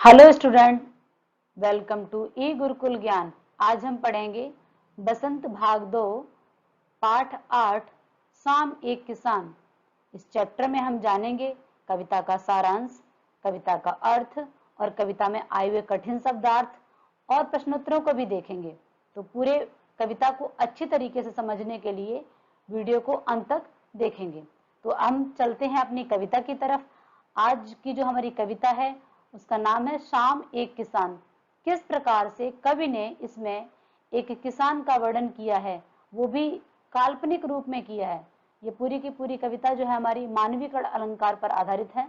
Hello student, welcome to ई गुरुकुल ज्ञान। आज हम पढ़ेंगे बसंत भाग 2 पाठ 8 शाम एक किसान। इस चैप्टर में हम जानेंगे कविता का सारांश, कविता का अर्थ और कविता में आए हुए कठिन शब्दार्थ और प्रश्नोत्तरों को भी देखेंगे। तो पूरे कविता को अच्छी तरीके से समझने के लिए वीडियो को अंत तक देखेंगे। तो हम चलते हैं अपनी कविता की तरफ। आज की जो हमारी कविता है उसका नाम है शाम एक किसान। किस प्रकार से कवि ने इसमें एक किसान का वर्णन किया है, वो भी काल्पनिक रूप में किया है। ये पूरी की पूरी कविता जो है हमारी मानवीकरण अलंकार पर आधारित है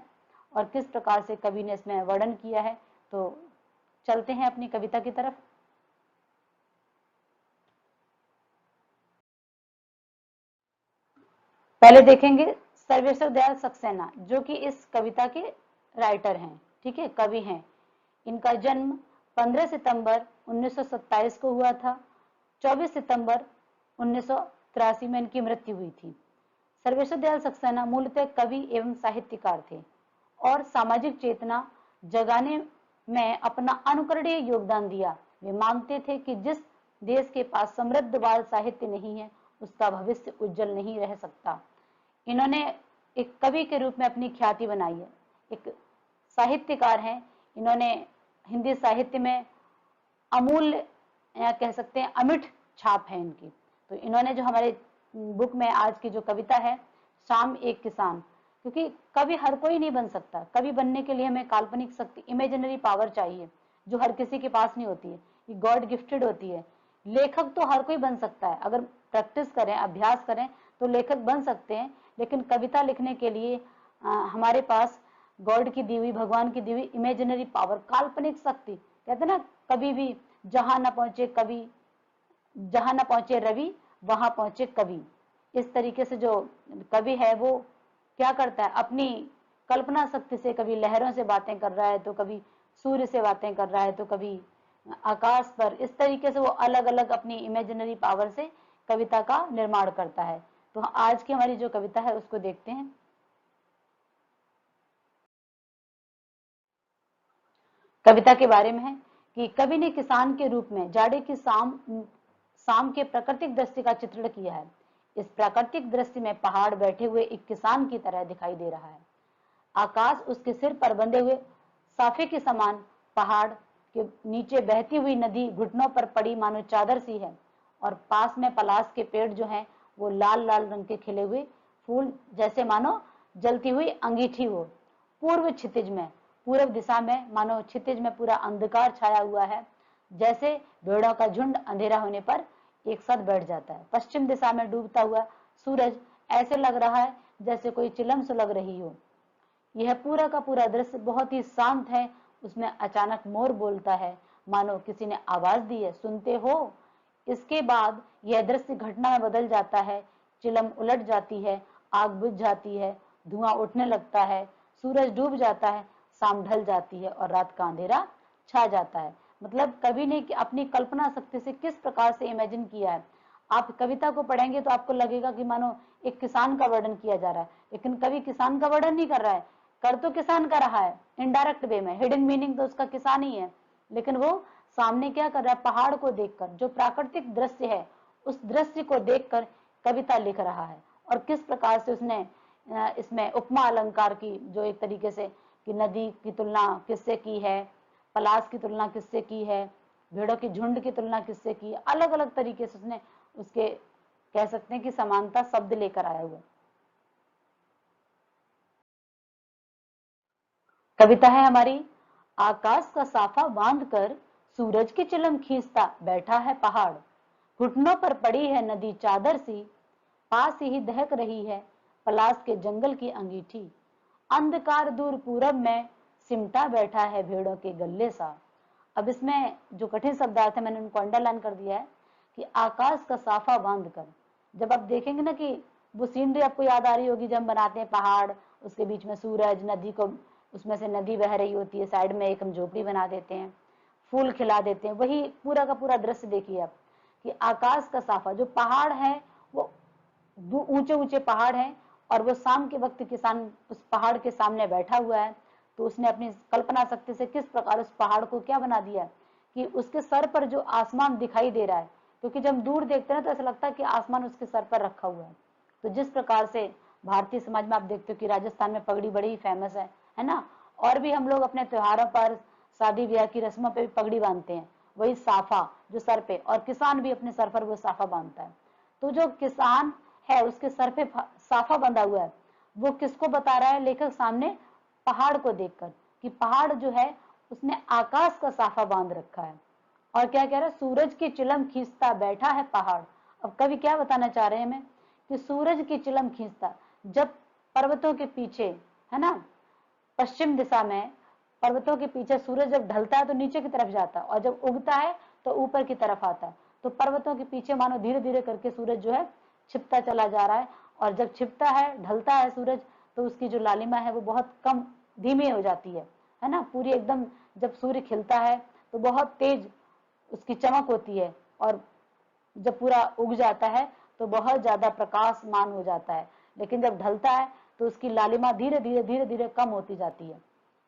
और किस प्रकार से कवि ने इसमें वर्णन किया है। तो चलते हैं अपनी कविता की तरफ। पहले देखेंगे सर्वेश्वर दयाल सक्सेना, जो कि इस कविता के राइटर हैं, ठीक है, कवि हैं। इनका जन्म 15 सितंबर 1927 को हुआ था। 24 सितंबर 1983 में इनकी मृत्यु हुई थी। सर्वेश्वर दयाल सक्सेना मूलतः कवि एवं साहित्यकार थे और सामाजिक चेतना जगाने में अपना अनुकरणीय योगदान दिया। वे मानते थे कि जिस देश के पास समृद्ध बाल साहित्य नहीं है उसका भविष्य उज्जवल नहीं रह सकता। इन्होंने एक कवि के रूप में अपनी ख्याति बनाई है, एक साहित्यकार हैं। इन्होंने हिंदी साहित्य में अमूल्य या कह सकते हैं अमिट छाप है इनकी। तो इन्होंने जो हमारे बुक में आज की जो कविता है शाम एक किसान, क्योंकि कवि हर कोई नहीं बन सकता। कवि बनने के लिए हमें काल्पनिक शक्ति, इमेजिनरी पावर चाहिए, जो हर किसी के पास नहीं होती है, ये गॉड गिफ्टेड होती है। लेखक तो हर कोई बन सकता है, अगर प्रैक्टिस करें, अभ्यास करें तो लेखक बन सकते हैं। लेकिन कविता लिखने के लिए हमारे पास गॉड की दी हुई, भगवान की दी हुई इमेजिनरी पावर, काल्पनिक शक्ति, कहते ना कभी भी जहां न पहुंचे कवि, जहां न पहुंचे रवि वहां पहुंचे कवि। इस तरीके से जो कवि है वो क्या करता है, अपनी कल्पना शक्ति से कभी लहरों से बातें कर रहा है, तो कभी सूर्य से बातें कर रहा है, तो कभी आकाश पर। इस तरीके से वो अलग अलग अपनी इमेजिनरी पावर से कविता का निर्माण करता है। तो आज की हमारी जो कविता है उसको देखते हैं। कविता के बारे में है कि कवि ने किसान के रूप में जाड़े की शाम के प्राकृतिक दृश्य का चित्रण किया है। इस प्राकृतिक दृश्य में पहाड़ बैठे हुए एक किसान की तरह दिखाई दे रहा है। आकाश उसके सिर पर बंधे हुए साफे के समान, पहाड़ के नीचे बहती हुई नदी घुटनों पर पड़ी मानो चादर सी है, और पास में पलाश के पेड़ जो हैं वो लाल लाल रंग के खिले हुए फूल जैसे मानो जलती हुई अंगीठी हो। पूर्व क्षितिज में, पूर्व दिशा में मानो क्षितिज में पूरा अंधकार छाया हुआ है, जैसे भेड़ों का झुंड अंधेरा होने पर एक साथ बैठ जाता है। पश्चिम दिशा में डूबता हुआ सूरज ऐसे लग रहा है जैसे कोई चिलम सुलग रही हो। यह पूरा का पूरा दृश्य बहुत ही शांत है। उसमें अचानक मोर बोलता है, मानो किसी ने आवाज दी है, सुनते हो। इसके बाद यह दृश्य घटना में बदल जाता है। चिलम उलट जाती है, आग बुझ जाती है, धुआं उठने लगता है, सूरज डूब जाता है, शाम ढल जाती है और रात का अंधेरा छा जाता है। मतलब कवि ने अपनी कल्पना शक्ति से किस प्रकार से इमेजिन किया है। आप कविता को पढ़ेंगे तो आपको लगेगा कि मानो एक किसान का वर्णन किया जा रहा है, लेकिन कवि किसान का वर्णन नहीं कर रहा है, कर तो किसान का रहा है इनडायरेक्ट वे में, हिडन मीनिंग तो उसका किसान ही है। लेकिन वो सामने क्या कर रहा है, पहाड़ को देखकर, जो प्राकृतिक दृश्य है उस दृश्य को देखकर कविता लिख रहा है। और किस प्रकार से उसने इसमें उपमा अलंकार की, जो एक तरीके से कि नदी की तुलना किससे की है, पलाश की तुलना किससे की है, भेड़ों की झुंड की तुलना किससे की, अलग अलग तरीके से उसने उसके कह सकते हैं कि समानता शब्द लेकर आया हुआ। कविता है हमारी, आकाश का साफा बांधकर सूरज की चिलम खींचता बैठा है पहाड़, घुटनों पर पड़ी है नदी चादर सी, पास ही दहक रही है पलाश के जंगल की अंगीठी, अंधकार दूर पूरब में सिमटा बैठा है भेड़ों के गल्ले सा। अब इसमें जो कठिन शब्दार्थ है मैंने उनको अंडरलाइन कर दिया है कि आकाश का साफा बांधकर। जब आप देखेंगे ना कि वो सीनरी आपको याद आ रही होगी, जब हम बनाते हैं पहाड़, उसके बीच में सूरज, नदी को, उसमें से नदी बह रही होती है, साइड में एक हम झोपड़ी बना देते हैं, फूल खिला देते हैं, वही पूरा का पूरा दृश्य देखिए आप कि आकाश का साफा, जो पहाड़ है वो ऊंचे ऊंचे पहाड़ हैं और वो शाम के वक्त किसान उस पहाड़ के सामने बैठा हुआ है, तो उसने अपनी कल्पना शक्ति से किस प्रकार उस पहाड़ को क्या बना दिया कि उसके सर पर जो आसमान दिखाई दे रहा है, क्योंकि जब दूर देखते हैं तो ऐसा लगता है कि आसमान उसके सर पर रखा हुआ है। तो जिस प्रकार से भारतीय समाज में आप देखते हो कि राजस्थान में पगड़ी बड़ी ही फेमस है ना, और भी हम लोग अपने त्योहारों पर, शादी ब्याह की रस्मों पे भी पगड़ी बांधते हैं, वही साफा जो सर पे, और किसान भी अपने सर पर वो साफा बांधता है। तो जो किसान है उसके सर पे साफा बंधा हुआ है, वो किसको बता रहा है लेखक सामने? पहाड़ को देखकर, कि पहाड़ जो है उसने आकाश का साफा बांध रखा है। और क्या कह रहा है? सूरज की चिलम खींचता बैठा है पहाड़। अब कवि क्या बताना चाह रहे हैं हमें कि सूरज की चिलम खींचता, जब पर्वतों के पीछे, है ना, पश्चिम दिशा में पर्वतों के पीछे सूरज जब ढलता है तो नीचे की तरफ जाता है, और जब उगता है तो ऊपर की तरफ आता है। तो पर्वतों के पीछे मानो धीरे धीरे करके सूरज जो है छिपता चला जा रहा है, और जब छिपता है, ढलता है सूरज, तो उसकी जो लालिमा है वो बहुत कम, धीमी हो जाती है ना। पूरी एकदम जब सूर्य खिलता है तो बहुत तेज उसकी चमक होती है, और जब पूरा उग जाता है तो बहुत ज्यादा प्रकाशमान हो जाता है, लेकिन जब ढलता है तो उसकी लालिमा धीरे धीरे कम होती जाती है।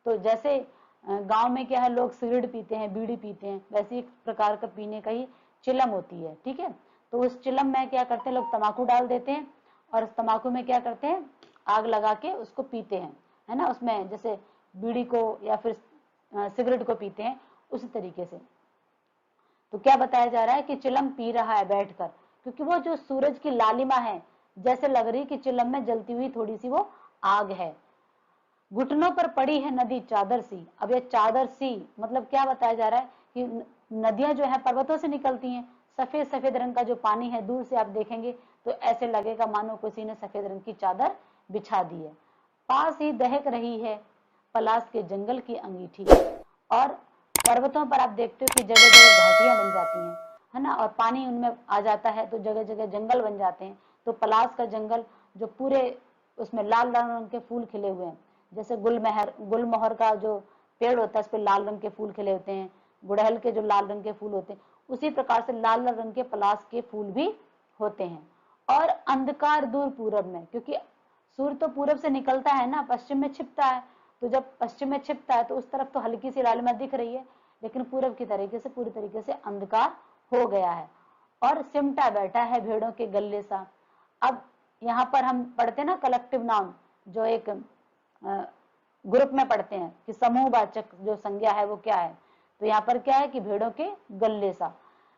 तो जैसे गांव में क्या है, लोग सिगरेट पीते हैं, बीड़ी पीते हैं, वैसे एक प्रकार का पीने का ही चिलम होती है, ठीक है। तो उस चिलम में क्या करते हैं लोग, तंबाकू डाल देते हैं, और उस तंबाकू में क्या करते हैं, आग लगा के उसको पीते हैं, है ना। उसमें जैसे बीड़ी को या फिर सिगरेट को पीते हैं, उसी तरीके से। तो क्या बताया जा रहा है कि चिलम पी रहा है बैठकर, क्योंकि वो जो सूरज की लालिमा है, जैसे लग रही कि चिलम में जलती हुई थोड़ी सी वो आग है। घुटनों पर पड़ी है नदी चादर सी। अब ये चादर सी मतलब क्या बताया जा रहा है कि नदियां जो है पर्वतों से निकलती हैं, सफेद सफेद रंग का जो पानी है, दूर से आप देखेंगे तो ऐसे लगेगा मानो किसी ने सफेद रंग की चादर बिछा दी है। पास ही दहक रही है पलास के जंगल की अंगीठी, और पर्वतों पर आप देखते हो कि जगह जगह घाटियां बन जाती हैं, है ना, और पानी उनमें आ जाता है तो जगह जगह जंगल बन जाते हैं। तो पलास का जंगल जो पूरे उसमें लाल लाल रंग के फूल खिले हुए हैं, जैसे गुलमोहर का जो पेड़ होता है उस पर लाल रंग के फूल खिले होते हैं, गुड़हल के जो लाल रंग के फूल होते हैं, उसी प्रकार से लाल लाल रंग के पलास के फूल भी होते हैं। और अंधकार दूर पूरब में, क्योंकि सूर्य तो पूरब से निकलता है ना, पश्चिम में छिपता है, तो जब पश्चिम में छिपता है तो उस तरफ तो हल्की सी लालिमा दिख रही है, लेकिन पूरब की तरीके से पूरी तरीके से अंधकार हो गया है। और सिमटा बैठा है भेड़ों के गले सा। अब यहाँ पर हम पढ़ते हैं ना कलेक्टिव नाउन, जो एक ग्रुप में पढ़ते हैं कि समूहवाचक जो संज्ञा है वो क्या है, तो यहाँ पर क्या है कि भेड़ों के गले सा,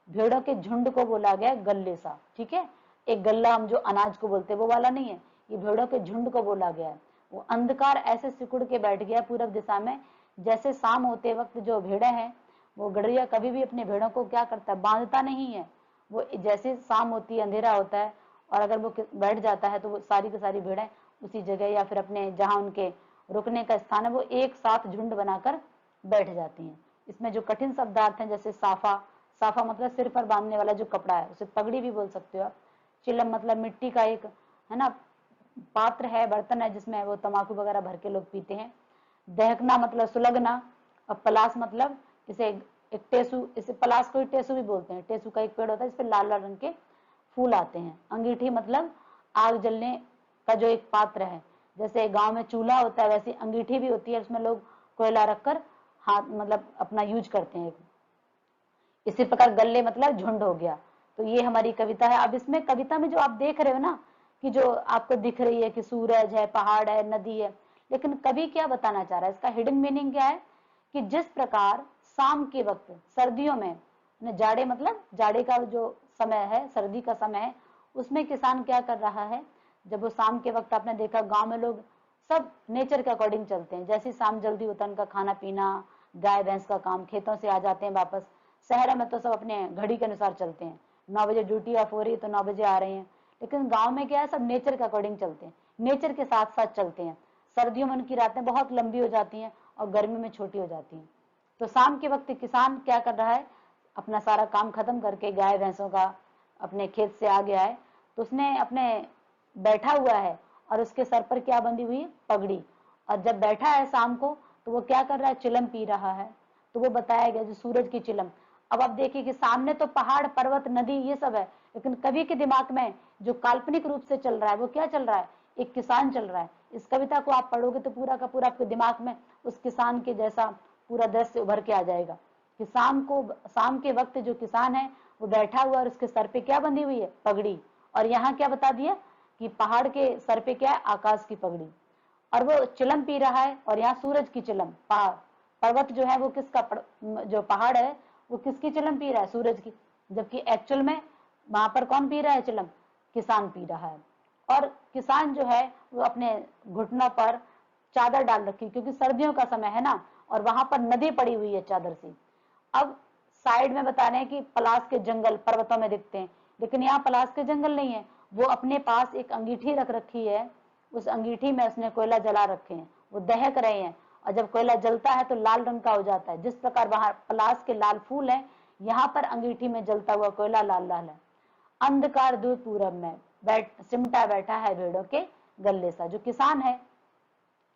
भेड़ों के झुंड को बोला गया गले सा, ठीक है। एक गल्ला हम जो अनाज को बोलते हैं वो वाला नहीं है, ये भेड़ों के झुंड को बोला गया है। वो अंधकार ऐसे सिकुड़ के बैठ गया पूरब दिशा में, जैसे शाम होते वक्त जो भेड़े हैं, वो गडरिया कभी भी अपने भेड़ों को क्या करता है, बांधता नहीं है। वो जैसे शाम होती है, अंधेरा होता है, और अगर वो बैठ जाता है तो वो सारी की सारी भेड़ें उसी जगह या फिर अपने जहां उनके रुकने का स्थान है वो एक साथ झुंड बनाकर बैठ जाती हैं। इसमें जो कठिन शब्दार्थ हैं, जैसे साफा, साफा मतलब सिर पर बांधने वाला जो कपड़ा है, उसे पगड़ी भी बोल सकते हो आप। चिलम मतलब मिट्टी का एक, है ना, पात्र है, बर्तन है, जिसमें वो तंबाकू वगैरह भर के लोग पीते हैं। दहकना मतलब सुलगना, और पलास मतलब इसे एक टेसू, इसे पलास को ही टेसू भी बोलते हैं। टेसू का एक पेड़ होता है, इस पर लाल लाल रंग के फूल आते हैं। अंगीठी मतलब आग जलने का जो एक पात्र है, जैसे गांव में चूल्हा होता है वैसे अंगीठी भी होती है, उसमें लोग कोयला रखकर हाथ मतलब अपना यूज करते हैं। इसी प्रकार गले मतलब झुंड हो गया। तो ये हमारी कविता है। अब इसमें कविता में जो आप देख रहे हो ना कि जो आपको दिख रही है कि सूरज है, पहाड़ है, नदी है, लेकिन कवि क्या बताना चाह रहा है, इसका हिडन मीनिंग क्या है कि जिस प्रकार शाम के वक्त सर्दियों में, जाड़े मतलब जाड़े का जो समय है, सर्दी का समय है, उसमें किसान क्या कर रहा है, जब वो शाम के वक्त आपने देखा गांव में लोग सब नेचर के अकॉर्डिंग चलते हैं। जैसे शाम जल्दी होता है उनका खाना पीना, गाय भैंस का काम, खेतों से आ जाते हैं वापस। शहर में तो सब अपने घड़ी के अनुसार चलते हैं, 9 बजे ड्यूटी ऑफ हो रही है तो 9 बजे आ रहे हैं, लेकिन गांव में क्या है, सब नेचर के अकॉर्डिंग चलते हैं, नेचर के साथ साथ चलते हैं। सर्दियों में उनकी रातें बहुत लंबी हो जाती हैं और गर्मी में छोटी हो जाती हैं। तो शाम के वक्त किसान क्या कर रहा है, अपना सारा काम खत्म करके गाय भैंसों का अपने खेत से आ गया है, तो उसने अपने बैठा हुआ है और उसके सर पर क्या बंधी हुई है, पगड़ी। और जब बैठा है शाम को तो वो क्या कर रहा है, चिलम पी रहा है। तो वो बताया गया जो सूरज की चिलम। अब आप देखिए कि सामने तो पहाड़, पर्वत, नदी ये सब है, लेकिन कवि के दिमाग में जो काल्पनिक रूप से चल रहा है वो क्या चल रहा है, एक किसान चल रहा है। इस कविता को आप पढ़ोगे तो पूरा का पूरा आपके दिमाग में उस किसान के जैसा पूरा दृश्य उभर के आ जाएगा कि शाम के वक्त जो किसान है वो बैठा हुआ और उसके सर पे क्या बंधी हुई है, पगड़ी। और यहाँ क्या बता दिया कि पहाड़ के सर पे क्या है, आकाश की पगड़ी। और वो चिलम पी रहा है और यहाँ सूरज की चिलम, पर्वत जो है वो जो पहाड़ है वो किसकी चिलम पी रहा है, सूरज की। जबकि एक्चुअल में वहां पर कौन पी रहा है चिलम, किसान पी रहा है। और किसान जो है वो अपने घुटनों पर चादर डाल रखी, क्योंकि सर्दियों का समय है ना, और वहां पर नदी पड़ी हुई है चादर से। अब साइड में बता रहे हैं कि पलाश के जंगल पर्वतों में दिखते हैं, लेकिन यहाँ पलाश के जंगल नहीं है। वो अपने पास एक अंगीठी रख रखी है, उस अंगीठी में उसने कोयला जला रखे हैं, वो दहक रहे हैं। और जब कोयला जलता है तो लाल रंग का हो जाता है। जिस प्रकार वहां पलाश के लाल फूल है, यहाँ पर अंगीठी में जलता हुआ कोयला लाल लाल है। अंधकार दूर पूरब में सिमटा बैठा है भेड़ों के गल्ले सा। जो किसान है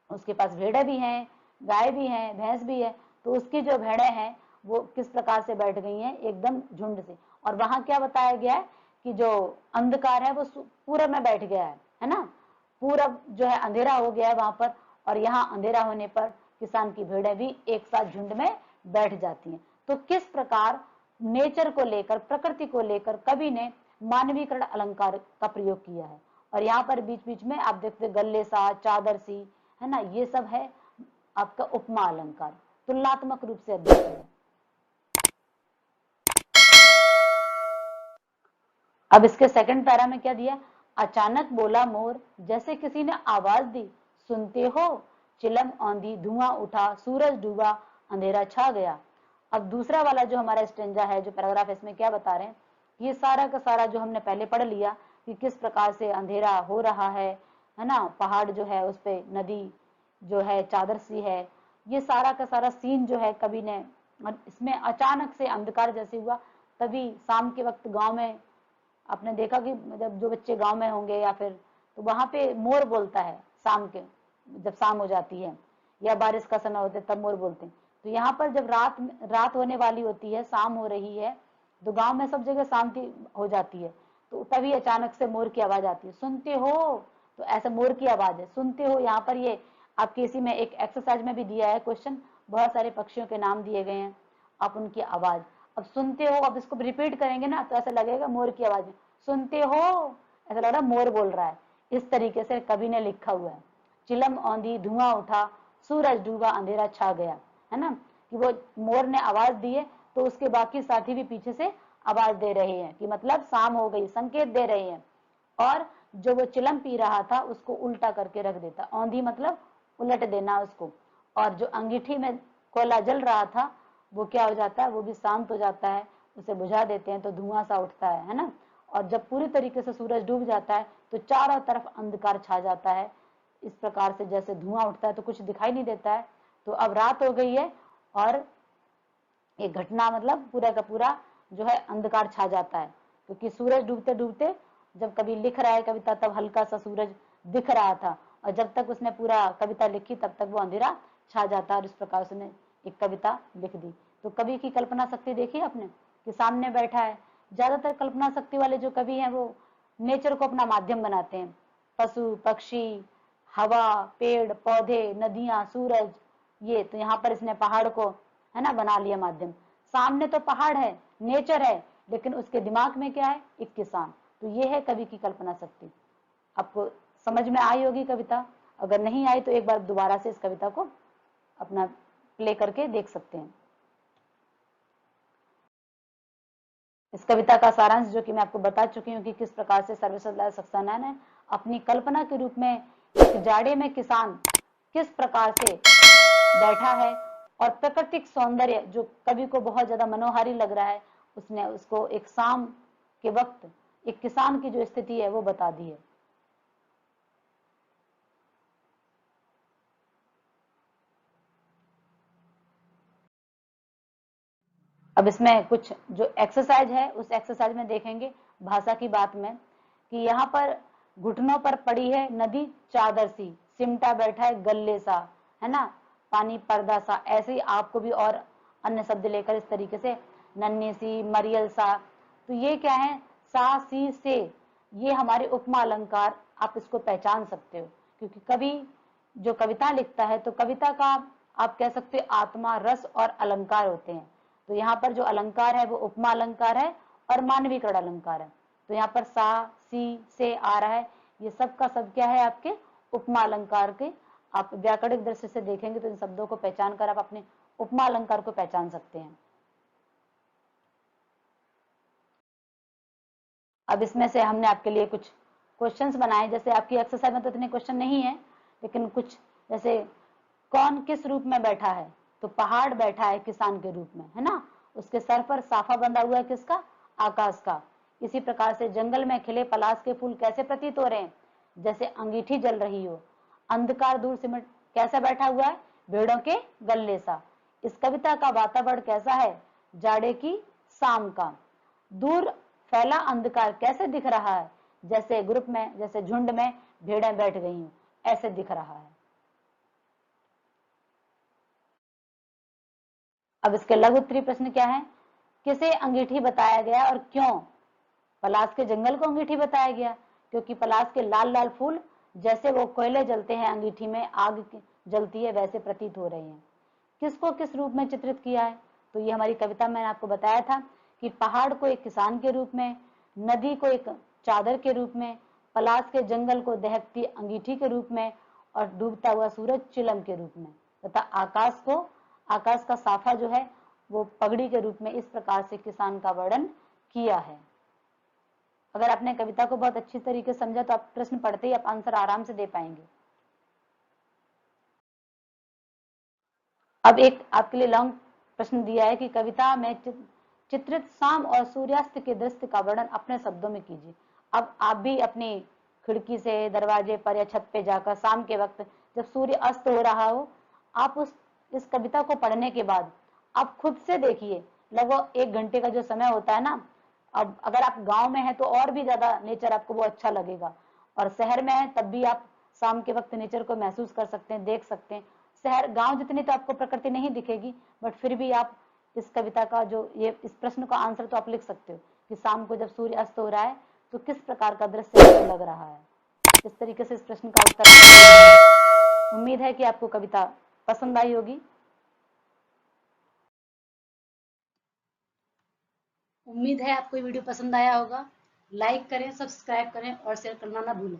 उसके पास भेड़े भी हैं, गाय भी हैं, भैंस भी है। तो उसकी जो भेड़े हैं वो किस प्रकार से बैठ गई हैं, एकदम झुंड से। और वहां क्या बताया गया है कि जो अंधकार है वो पूरब में बैठ गया है ना। पूरब जो है अंधेरा हो गया है वहां पर, और यहाँ अंधेरा होने पर किसान की भेड़ें भी एक साथ झुंड में बैठ जाती हैं। तो किस प्रकार नेचर को लेकर, प्रकृति को लेकर कवि ने मानवीकरण अलंकार का प्रयोग किया है। और यहाँ पर बीच बीच में आप देखते गल्ले सा, चादर सी, है ना, ये सब है आपका उपमा अलंकार, तुलनात्मक रूप से अध्ययन है। अब इसके सेकंड पैरा में क्या दिया, अचानक बोला मोर जैसे किसी ने आवाज दी, सुनते हो, चिलम औंधी, धुआं उठा, सूरज डूबा, अंधेरा छा गया। अब दूसरा वाला जो हमारा स्टेंजा है, जो पैराग्राफ, इसमें क्या बता रहे हैं, ये सारा का सारा जो हमने पहले पढ़ लिया कि किस प्रकार से अंधेरा हो रहा है ना, पहाड़ जो है उस पे नदी जो है चादर सी है। ये सारा का सारा सीन जो है कवि ने, इसमें अचानक से अंधकार जैसे हुआ। तभी शाम के वक्त गांव में आपने देखा कि जब जो बच्चे गांव में होंगे या फिर, तो वहां पे मोर बोलता है शाम के, जब शाम हो जाती है या बारिश का समय होता है तब मोर बोलते हैं। तो यहाँ पर जब रात होने वाली होती है, शाम हो रही है, तो गांव में सब जगह शांति हो जाती है। तो तभी अचानक से मोर की आवाज आती है, सुनते हो। तो ऐसे मोर की आवाज है, सुनते हो। यहाँ पर ये आपके इसी में एक एक्सरसाइज में भी दिया है क्वेश्चन, बहुत सारे पक्षियों के नाम दिए गए हैं, आप उनकी आवाज अब सुनते हो। अब इसको रिपीट करेंगे ना तो ऐसा लगेगा मोर की आवाज में, सुनते हो, ऐसा लग रहा है मोर बोल रहा है। इस तरीके से कवि ने लिखा हुआ है। चिलम औंधी, धुआं उठा, सूरज डूबा, अंधेरा छा गया, है ना, कि वो मोर ने आवाज दी है तो उसके बाकी साथी भी पीछे से आवाज दे रहे हैं कि मतलब शाम हो गई, संकेत दे रहे हैं। और जो वो चिलम पी रहा था उसको उल्टा करके रख देता, औंधी मतलब उलट देना उसको। और जो अंगीठी में कोयला जल रहा था वो क्या हो जाता है, वो भी शांत हो जाता है, उसे बुझा देते हैं तो धुआं सा उठता है ना। और जब पूरी तरीके से सूरज डूब जाता है तो चारों तरफ अंधकार छा जाता है। इस प्रकार से जैसे धुआं उठता है तो कुछ दिखाई नहीं देता है। तो अब रात हो गई है और एक घटना मतलब पूरा का पूरा जो है अंधकार छा जाता है, क्योंकि सूरज डूबते डूबते, जब कभी लिख रहा है कविता तब हल्का सा सूरज दिख रहा था, और जब तक उसने पूरा कविता लिखी तब तक वो अंधेरा छा जाता है। और इस प्रकार उसने एक कविता लिख दी। तो कवि की कल्पना शक्ति देखी आपने कि सामने बैठा है। ज्यादातर कल्पना शक्ति वाले जो कवि हैं वो नेचर को अपना माध्यम बनाते हैं, पशु पक्षी, हवा, पेड़ पौधे, नदियां, सूरज, ये तो यहाँ पर इसने पहाड़ को, है ना, बना लिया माध्यम। सामने तो पहाड़ है, नेचर है, लेकिन उसके दिमाग में क्या है, एक किसान। तो ये है कवि की कल्पना शक्ति। आपको समझ में आई होगी कविता, अगर नहीं आई तो एक बार दोबारा से इस कविता को अपना प्ले करके देख सकते हैं। इस कविता का सारांश जो कि मैं आपको बता चुकी हूँ कि किस प्रकार से सर्वेश्वर सक्सेना ने अपनी कल्पना के रूप में एक जाड़े में किसान किस प्रकार से बैठा है, और प्राकृतिक सौंदर्य जो कवि को बहुत ज्यादा मनोहारी लग रहा है, उसने उसको एक शाम के वक्त एक किसान की जो स्थिति है वो बता दी है। अब इसमें कुछ जो एक्सरसाइज है उस एक्सरसाइज में देखेंगे भाषा की बात में कि यहाँ पर घुटनों पर पड़ी है नदी चादर सी, सिमटा बैठा है गल्ले सा, है ना, पानी पर्दा सा। ऐसे ही आपको भी और अन्य शब्द लेकर इस तरीके से, नन्ही सी, मरियल सा। तो ये क्या है, सा सी से, ये हमारे उपमा अलंकार आप इसको पहचान सकते हो, क्योंकि कवि जो कविता लिखता है तो कविता का आप कह सकते हो आत्मा, रस और अलंकार होते हैं। तो यहाँ पर जो अलंकार है वो उपमा अलंकार है और मानवीकरण अलंकार है। तो यहाँ पर सा, सी, से आ रहा है, ये सब का सब क्या है, आपके उपमा अलंकार के। आप व्याकरणिक दृष्टि से देखेंगे तो इन शब्दों को पहचान कर आप अपने उपमा अलंकार को पहचान सकते हैं। अब इसमें से हमने आपके लिए कुछ क्वेश्चंस बनाए, जैसे आपकी एक्सरसाइज में तो इतने क्वेश्चन नहीं है, लेकिन कुछ जैसे कौन किस रूप में बैठा है, तो पहाड़ बैठा है किसान के रूप में, है ना। उसके सर पर साफा बंधा हुआ है, किसका, आकाश का। इसी प्रकार से जंगल में खिले पलाश के फूल कैसे प्रतीत हो रहे हैं, जैसे अंगीठी जल रही हो। अंधकार दूर सिमट कैसा बैठा हुआ है, भेड़ों के गल्ले सा। इस कविता का वातावरण कैसा है, जाड़े की शाम का। दूर फैला अंधकार कैसे दिख रहा है, जैसे ग्रुप में, जैसे झुंड में भेड़ें बैठ गई हूं, ऐसे दिख रहा है। अब इसके लघु उत्तरीय प्रश्न क्या है, किसे अंगीठी बताया गया और क्यों। पलाश के जंगल को अंगीठी बताया गया क्योंकि पलाश के लाल लाल फूल जैसे वो कोयले जलते हैं, अंगीठी में आग जलती है, वैसे प्रतीत हो रहे हैं। किसको किस रूप में चित्रित किया है, तो ये हमारी कविता मैंने आपको बताया था कि पहाड़ को एक किसान के रूप में, नदी को एक चादर के रूप में, पलाश के जंगल को दहकती अंगीठी के रूप में और डूबता हुआ सूरज चिलम के रूप में, तथा आकाश को, आकाश का साफा जो है वो पगड़ी के रूप में, इस प्रकार से किसान का वर्णन किया है। अगर आपने कविता को बहुत अच्छी तरीके से समझा तो आप प्रश्न पढ़ते ही आप आंसर आराम से दे पाएंगे। अब एक आपके लिए लॉन्ग प्रश्न दिया है कि कविता में चित्रित शाम और सूर्यास्त के दृश्य का वर्णन अपने शब्दों में कीजिए। अब आप भी अपनी खिड़की से, दरवाजे पर या छत पे जाकर शाम के वक्त जब सूर्य अस्त हो रहा हो, आप इस कविता को पढ़ने के बाद आप खुद से देखिए, लगभग 1 घंटे का जो समय होता है ना। अब अगर आप गांव में हैं तो और भी ज्यादा नेचर आपको वो अच्छा लगेगा, और शहर में है तब भी आप शाम के वक्त नेचर को महसूस कर सकते हैं, देख सकते हैं। शहर गांव जितनी तो आपको प्रकृति नहीं दिखेगी, बट फिर भी आप इस कविता का जो ये इस प्रश्न का आंसर तो आप लिख सकते हो कि शाम को जब सूर्य अस्त हो रहा है तो किस प्रकार का दृश्य लग रहा है। इस तरीके से इस प्रश्न का उत्तर। उम्मीद है कि आपको कविता पसंद आई होगी। उम्मीद है आपको ये वीडियो पसंद आया होगा। लाइक करें, सब्सक्राइब करें और शेयर करना ना भूलें।